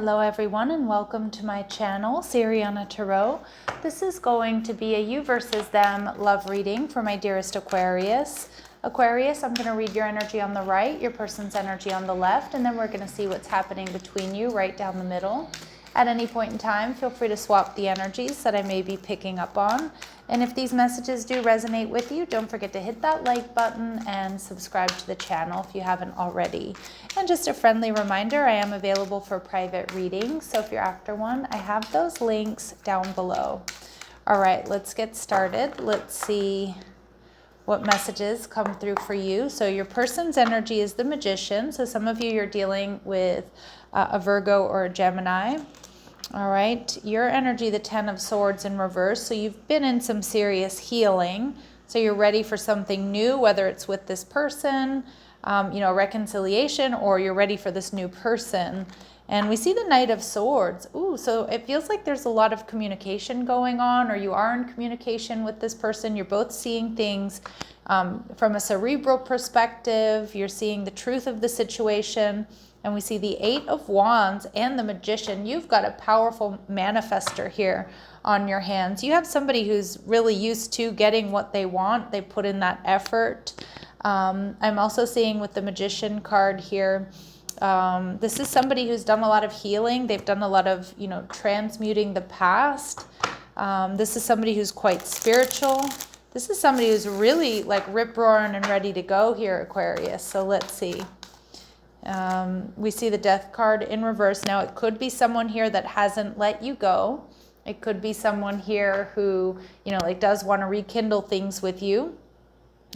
Hello everyone and welcome to my channel, Siriana Tarot. This is going to be a you versus them love reading for my dearest Aquarius. Aquarius, I'm going to read your energy on the right, your person's energy on the left, and then we're going to see what's happening between you right down the middle. At any point in time, feel free to swap the energies that I may be picking up on. And if these messages do resonate with you, don't forget to hit that like button and subscribe to the channel if you haven't already. And just a friendly reminder, I am available for private readings, so if you're after one, I have those links down below. All right, let's get started. Let's see what messages come through for you. So your person's energy is the Magician. So some of you, you're dealing with a Virgo or a Gemini. All right, your energy, the Ten of Swords in reverse. So you've been in some serious healing. So you're ready for something new, whether it's with this person, reconciliation, or you're ready for this new person. And we see the Knight of Swords. Ooh, so it feels like there's a lot of communication going on, or you are in communication with this person. You're both seeing things from a cerebral perspective. You're seeing the truth of the situation. And we see the Eight of Wands and the Magician. You've got a powerful manifester here on your hands. You have somebody who's really used to getting what they want. They put in that effort. I'm also seeing with the Magician card here, this is somebody who's done a lot of healing. They've done a lot of, transmuting the past. This is somebody who's quite spiritual. This is somebody who's really like rip-roaring and ready to go here, Aquarius. So let's see. We see the Death card in reverse. Now it could be someone here that hasn't let you go. It could be someone here who, does want to rekindle things with you.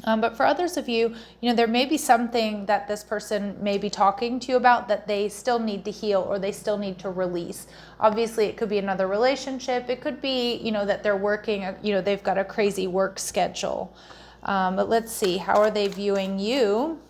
But for others of you, there may be something that this person may be talking to you about that they still need to heal or they still need to release. Obviously, it could be another relationship. It could be, that they're working, they've got a crazy work schedule. But let's see, how are they viewing you?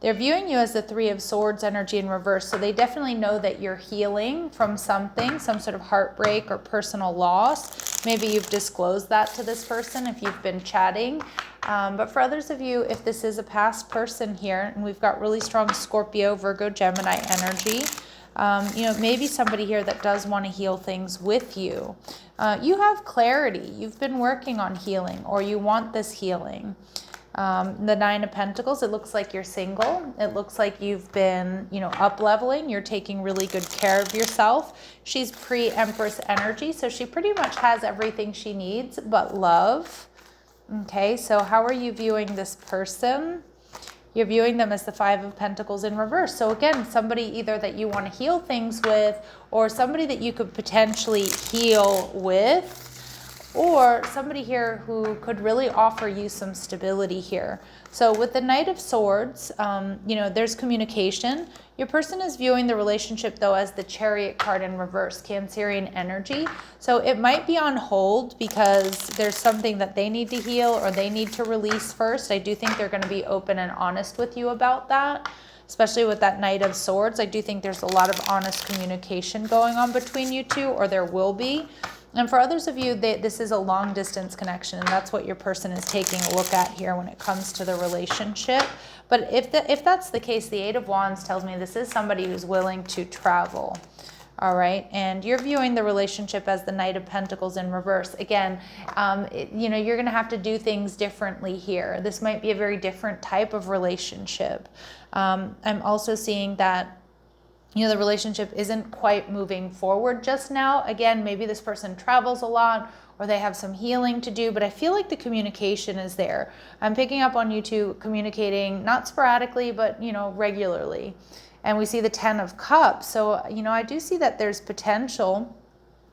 They're viewing you as the Three of Swords energy in reverse. So they definitely know that you're healing from something, some sort of heartbreak or personal loss. Maybe you've disclosed that to this person if you've been chatting. But for others of you, if this is a past person here, and we've got really strong Scorpio, Virgo, Gemini energy, maybe somebody here that does want to heal things with you. You have clarity. You've been working on healing, or you want this healing. The Nine of Pentacles, it looks like you're single. It looks like you've been, up-leveling. You're taking really good care of yourself. She's pre-Empress energy, so she pretty much has everything she needs but love. Okay, so how are you viewing this person? You're viewing them as the Five of Pentacles in reverse. So again, somebody either that you want to heal things with, or somebody that you could potentially heal with, or somebody here who could really offer you some stability here. So with the Knight of Swords, there's communication. Your person is viewing the relationship, though, as the Chariot card in reverse, Cancerian energy. So it might be on hold because there's something that they need to heal or they need to release first. I do think they're going to be open and honest with you about that, especially with that Knight of Swords. I do think there's a lot of honest communication going on between you two, or there will be. And for others of you, this is a long distance connection, and that's what your person is taking a look at here when it comes to the relationship. But if that's the case, the Eight of Wands tells me this is somebody who's willing to travel. All right, and you're viewing the relationship as the Knight of Pentacles in reverse. Again, you're going to have to do things differently here. This might be a very different type of relationship. I'm also seeing that the relationship isn't quite moving forward just now. Again, maybe this person travels a lot or they have some healing to do, but I feel like the communication is there. I'm picking up on you two communicating, not sporadically, but, regularly. And we see the Ten of Cups. So, I do see that there's potential,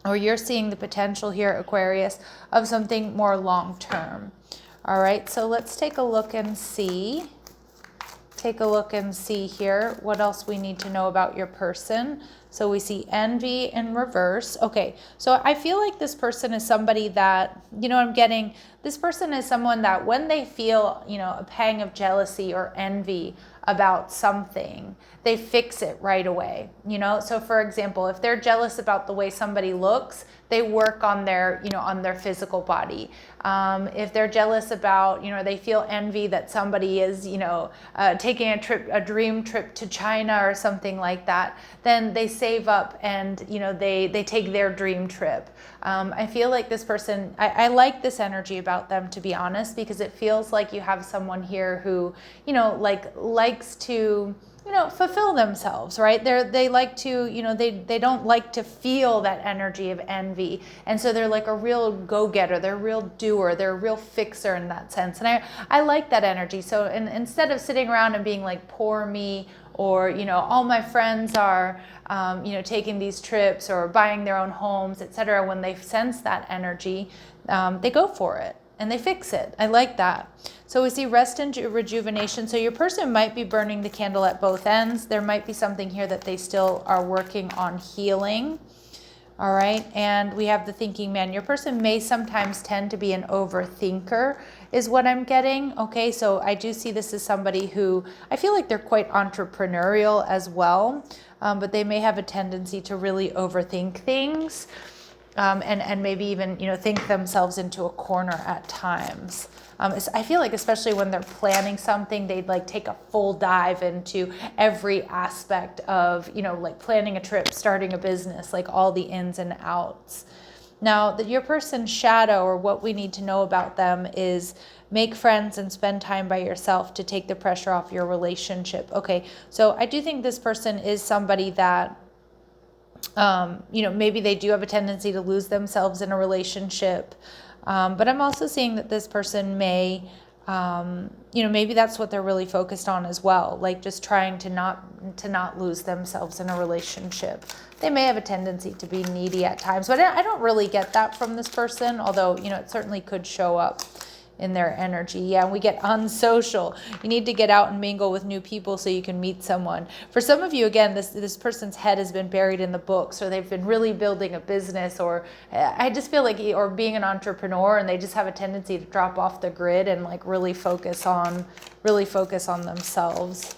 or you're seeing the potential here, Aquarius, of something more long-term. All right, so let's take a look and see. Take a look and see here what else we need to know about your person. So we see envy in reverse. Okay, so I feel like this person is somebody that, this person is someone that when they feel, a pang of jealousy or envy about something, they fix it right away, you know? So for example, if they're jealous about the way somebody looks, they work on their, you know, on their physical body. If they're jealous about, you know, they feel envy that somebody is, you know, taking a dream trip to China or something like that, then they save up and, you know, they take their dream trip. I feel like this person, I like this energy about them, to be honest, because it feels like you have someone here who, you know, like likes to, you know, fulfill themselves, right? They like to, you know, they don't like to feel that energy of envy. And so they're like a real go-getter, they're a real doer, they're a real fixer in that sense. And I like that energy. So instead of sitting around and being like, poor me, or, you know, all my friends are, you know, taking these trips or buying their own homes, etc. When they sense that energy, they go for it and they fix it. I like that. So we see rest and rejuvenation. So your person might be burning the candle at both ends. There might be something here that they still are working on healing. All right. And we have the thinking man. Your person may sometimes tend to be an overthinker, is what I'm getting. Okay. So I do see this as somebody who, I feel like they're quite entrepreneurial as well. But they may have a tendency to really overthink things. And maybe even, you know, think themselves into a corner at times. I feel like especially when they're planning something, they'd like take a full dive into every aspect of, you know, like planning a trip, starting a business, like all the ins and outs. Now, your person's shadow, or what we need to know about them, is make friends and spend time by yourself to take the pressure off your relationship. Okay, so I do think this person is somebody that, you know, maybe they do have a tendency to lose themselves in a relationship. But I'm also seeing that this person may, you know, maybe that's what they're really focused on as well. Like just trying to not lose themselves in a relationship. They may have a tendency to be needy at times, but I don't really get that from this person. Although, you know, it certainly could show up in their energy. Yeah, we get unsocial. You need to get out and mingle with new people so you can meet someone. For some of you, again, this person's head has been buried in the books, or they've been really building a business, or I just feel like, or being an entrepreneur, and they just have a tendency to drop off the grid and like really focus on themselves.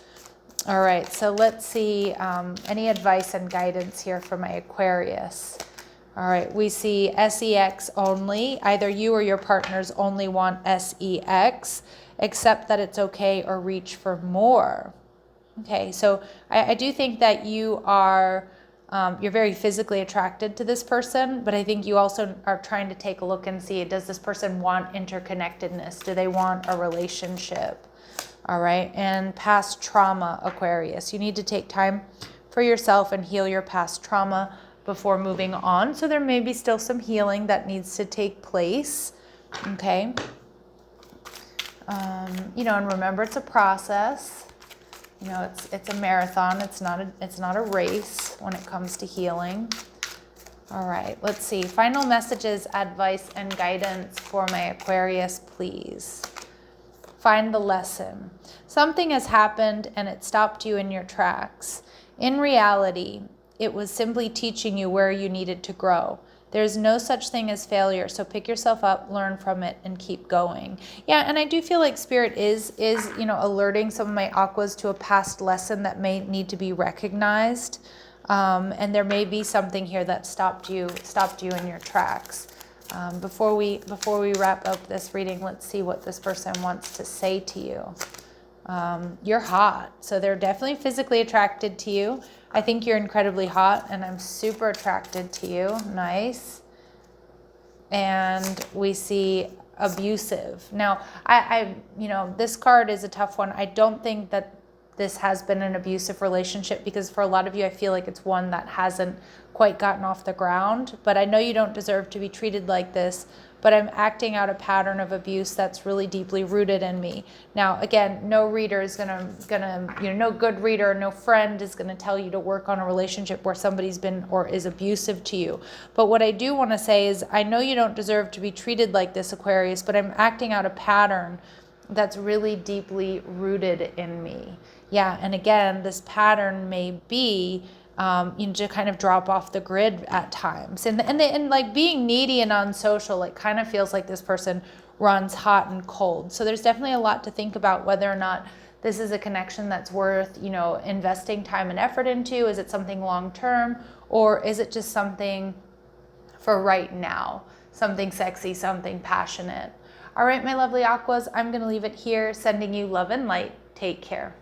All right, so let's see any advice and guidance here for my Aquarius. All right, we see SEX only. Either you or your partners only want SEX, accept that it's okay or reach for more. Okay, so I do think that you are, you're very physically attracted to this person, but I think you also are trying to take a look and see, does this person want interconnectedness? Do they want a relationship? All right, and past trauma, Aquarius. You need to take time for yourself and heal your past trauma before moving on. So there may be still some healing that needs to take place. Okay. You know, and remember, it's a process. You know, it's a marathon. It's not a race when it comes to healing. All right, let's see. Final messages, advice, and guidance for my Aquarius, please. Find the lesson. Something has happened and it stopped you in your tracks. In reality, it was simply teaching you where you needed to grow. There's no such thing as failure, so pick yourself up, learn from it, and keep going. Yeah, and I do feel like Spirit is you know, alerting some of my Aquas to a past lesson that may need to be recognized. And there may be something here that stopped you in your tracks. Before we wrap up this reading, let's see what this person wants to say to you. You're hot, so they're definitely physically attracted to you. I think you're incredibly hot, and I'm super attracted to you. Nice. And we see abusive. Now, I you know, this card is a tough one. I don't think that this has been an abusive relationship, because for a lot of you, I feel like it's one that hasn't quite gotten off the ground. But I know you don't deserve to be treated like this, but I'm acting out a pattern of abuse that's really deeply rooted in me. Now, again, no reader is gonna, you know, no good reader, no friend is gonna tell you to work on a relationship where somebody's been or is abusive to you. But what I do wanna say is, I know you don't deserve to be treated like this, Aquarius, but I'm acting out a pattern that's really deeply rooted in me. Yeah, and again, this pattern may be, you know, to kind of drop off the grid at times. And like being needy and unsocial, like kind of feels like this person runs hot and cold. So there's definitely a lot to think about whether or not this is a connection that's worth, you know, investing time and effort into? Is it something long-term, or is it just something for right now? Something sexy, something passionate. All right, my lovely Aquas, I'm going to leave it here, sending you love and light. Take care.